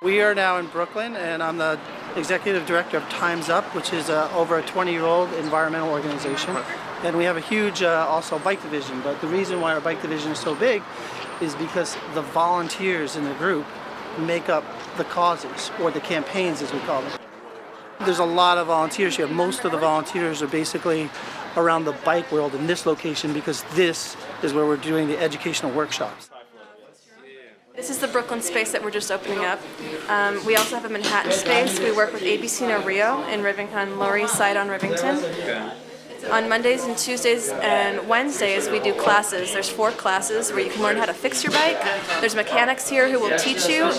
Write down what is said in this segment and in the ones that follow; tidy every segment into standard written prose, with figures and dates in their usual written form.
We are now in Brooklyn, and I'm the executive director of Times Up, which is over a 20-year-old environmental organization. And we have a huge also bike division, but the reason why our bike division is so big is because the volunteers in the group make up the causes, or the campaigns as we call them. There's a lot of volunteers here. Most of the volunteers are basically around the bike world in this location because this is where we're doing the educational workshops. This is the Brooklyn space that we're just opening up. We also have a Manhattan space. We work with ABC No Rio in Rivington, Lower East Side on Rivington. On Mondays and Tuesdays and Wednesdays we do classes. There's 4 classes where you can learn how to fix your bike. There's mechanics here who will teach you.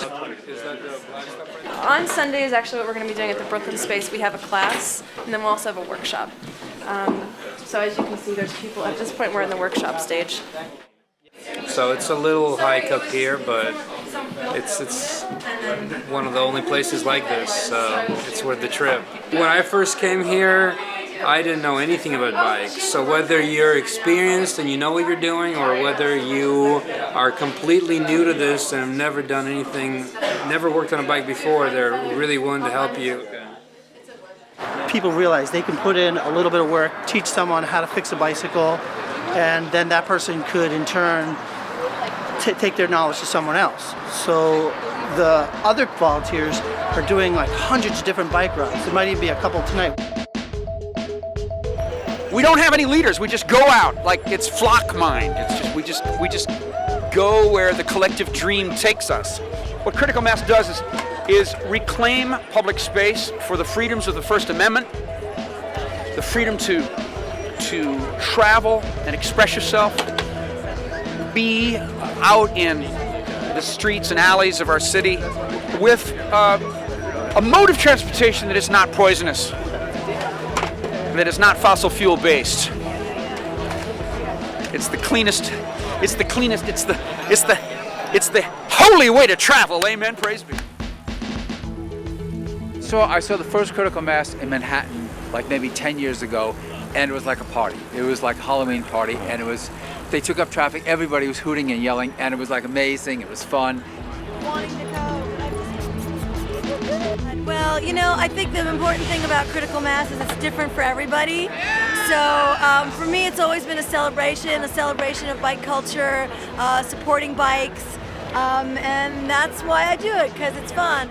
On Sundays, actually what we're going to be doing at the Brooklyn space, we have a class and then we'll also have a workshop. So as you can see, there's people, at this point we're in the workshop stage. So it's a little hike up here, but it's one of the only places like this. It's worth the trip. When I first came here, I didn't know anything about bikes. So whether you're experienced and you know what you're doing, or whether you are completely new to this and have never done anything, never worked on a bike before, they're really willing to help you. People realize they can put in a little bit of work, teach someone how to fix a bicycle, and then that person could in turn take their knowledge to someone else. So the other volunteers are doing like hundreds of different bike rides. There might even be a couple tonight. We don't have any leaders. We just go out like it's flock mind. It's just we just go where the collective dream takes us. What Critical Mass does is reclaim public space for the freedoms of the First Amendment, the freedom to travel and express yourself, be out in the streets and alleys of our city with a mode of transportation that is not poisonous, that is not fossil fuel based. It's the cleanest, it's the holy way to travel, amen, praise be. So I saw the first Critical Mass in Manhattan like maybe 10 years ago, and it was like a party. It was like a Halloween party, and they took up traffic, everybody was hooting and yelling, and it was like amazing, it was fun. Wanting to go. Well, you know, I think the important thing about Critical Mass is it's different for everybody. So for me, it's always been a celebration of bike culture, supporting bikes, and that's why I do it, because it's fun.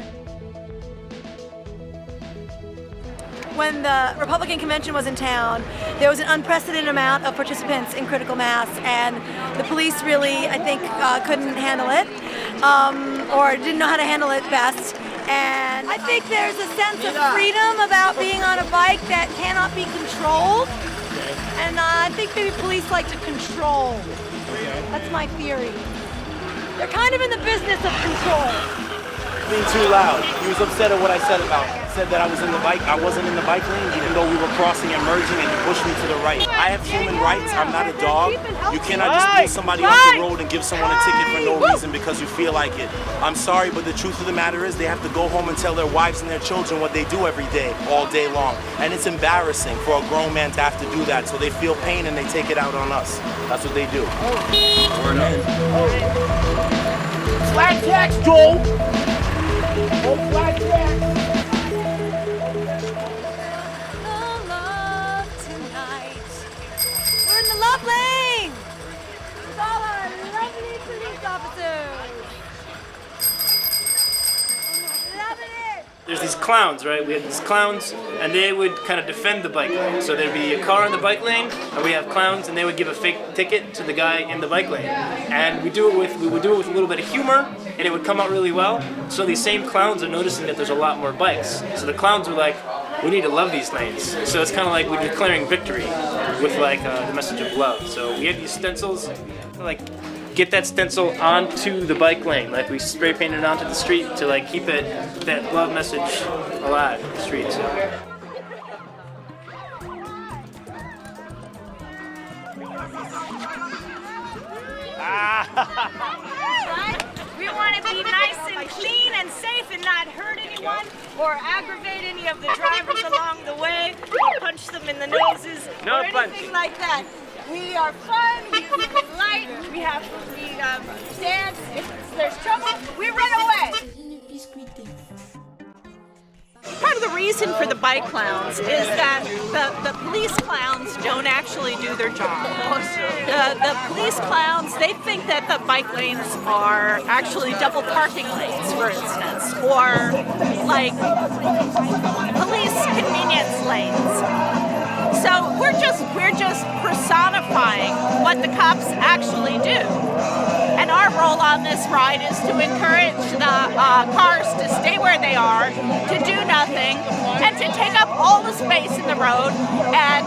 When the Republican convention was in town, there was an unprecedented amount of participants in Critical Mass, and the police really, I think, couldn't handle it, or didn't know how to handle it best. And I think there's a sense of freedom about being on a bike that cannot be controlled, and I think maybe police like to control. That's my theory. They're kind of in the business of control. Being too loud. He was upset at what I said about him. Said that I wasn't in the bike lane, even though we were crossing and merging, and he pushed me to the right. I have human rights. I'm not a dog. You cannot just pull somebody off the road and give someone a ticket for no reason because you feel like it. I'm sorry, but the truth of the matter is they have to go home and tell their wives and their children what they do every day, all day long. And it's embarrassing for a grown man to have to do that, so they feel pain and they take it out on us. That's what they do. Flat tax, Joel! Oh, flat tax! We're in the love lane! With all our lovely police officers! Loving it! There's these clowns, right? We had these clowns, and they would kind of defend the bike lane. So there'd be a car in the bike lane, and we have clowns, and they would give a fake ticket to the guy in the bike lane. And we would do it with a little bit of humor, and it would come out really well. So these same clowns are noticing that there's a lot more bikes. So the clowns were like, we need to love these lanes. So it's kind of like we're declaring victory with like the message of love. So we have these stencils, like get that stencil onto the bike lane, like we spray painted it onto the street to like keep that love message alive in the streets. We want to be nice and clean and safe and not hurt anyone or aggravate any of the drivers along the way or punch them in the noses or anything like that. We are fun, we light, we dance. If there's trouble, we run away. bike clowns is that the police clowns don't actually do their job. The police clowns, they think that the bike lanes are actually double parking lanes, for instance, or like police convenience lanes. So we're just personifying what the cops actually do. And our role on this ride is to encourage the cars to stay where they are, to do nothing, and to take up all the space in the road, and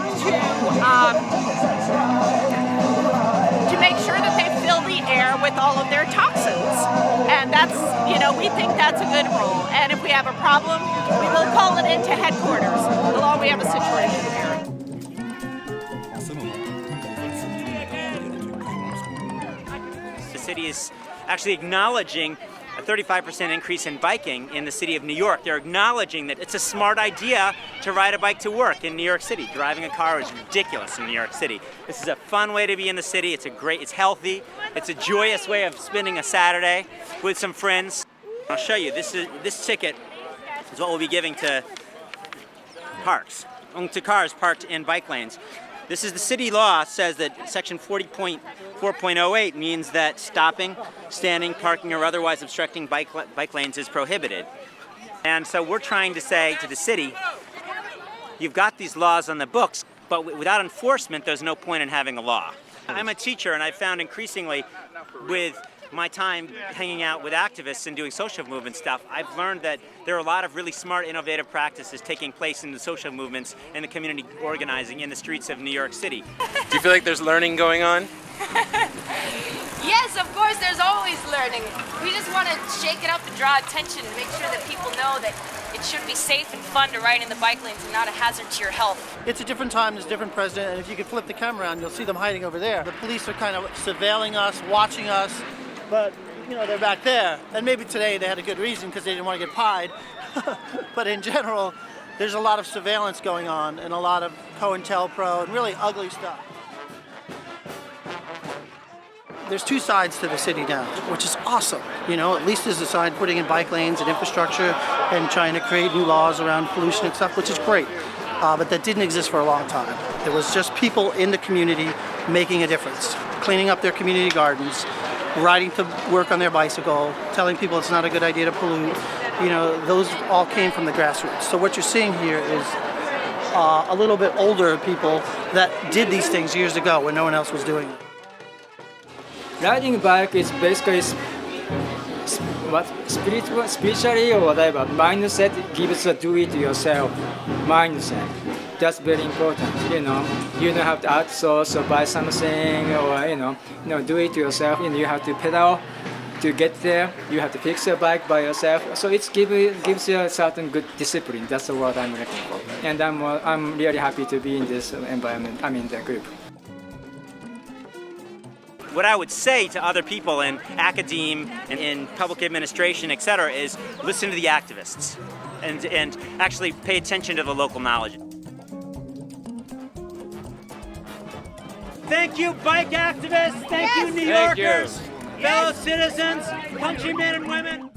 to make sure that they fill the air with all of their toxins. And that's, we think that's a good role. And if we have a problem, we will call it into headquarters, along we have a situation here. The city is actually acknowledging a 35% increase in biking in the city of New York. They're acknowledging that it's a smart idea to ride a bike to work in New York City. Driving a car is ridiculous in New York City. This is a fun way to be in the city. It's it's healthy. It's a joyous way of spending a Saturday with some friends. I'll show you. This ticket is what we'll be giving to cars parked in bike lanes. This is the city law says that section 40.4.08 means that stopping, standing, parking, or otherwise obstructing bike lanes is prohibited. And so we're trying to say to the city, you've got these laws on the books, but without enforcement, there's no point in having a law. I'm a teacher, and I've found increasingly with my time hanging out with activists and doing social movement stuff, I've learned that there are a lot of really smart, innovative practices taking place in the social movements and the community organizing in the streets of New York City. Do you feel like there's learning going on? Yes, of course, there's always learning. We just want to shake it up and draw attention and make sure that people know that it should be safe and fun to ride in the bike lanes and not a hazard to your health. It's a different time, there's a different president, and if you could flip the camera around, you'll see them hiding over there. The police are kind of surveilling us, watching us, but they're back there. And maybe today they had a good reason because they didn't want to get pied. But in general, there's a lot of surveillance going on and a lot of COINTELPRO and really ugly stuff. There's two sides to the city now, which is awesome. At least there's a side putting in bike lanes and infrastructure and trying to create new laws around pollution and stuff, which is great. But that didn't exist for a long time. It was just people in the community making a difference, cleaning up their community gardens, riding to work on their bicycle, telling people it's not a good idea to pollute. Those all came from the grassroots. So what you're seeing here is a little bit older people that did these things years ago when no one else was doing it. Riding a bike is basically spiritually or whatever. Mindset gives a do-it-yourself mindset. That's very important. You don't have to outsource or buy something or do it yourself. You have to pedal to get there. You have to fix your bike by yourself. So it gives you a certain good discipline. That's what I'm looking for. And I'm really happy to be in this environment. The group. What I would say to other people in academe and in public administration, etc., is listen to the activists and actually pay attention to the local knowledge. Thank you, bike activists. Thank you, New Yorkers, fellow citizens, countrymen and women.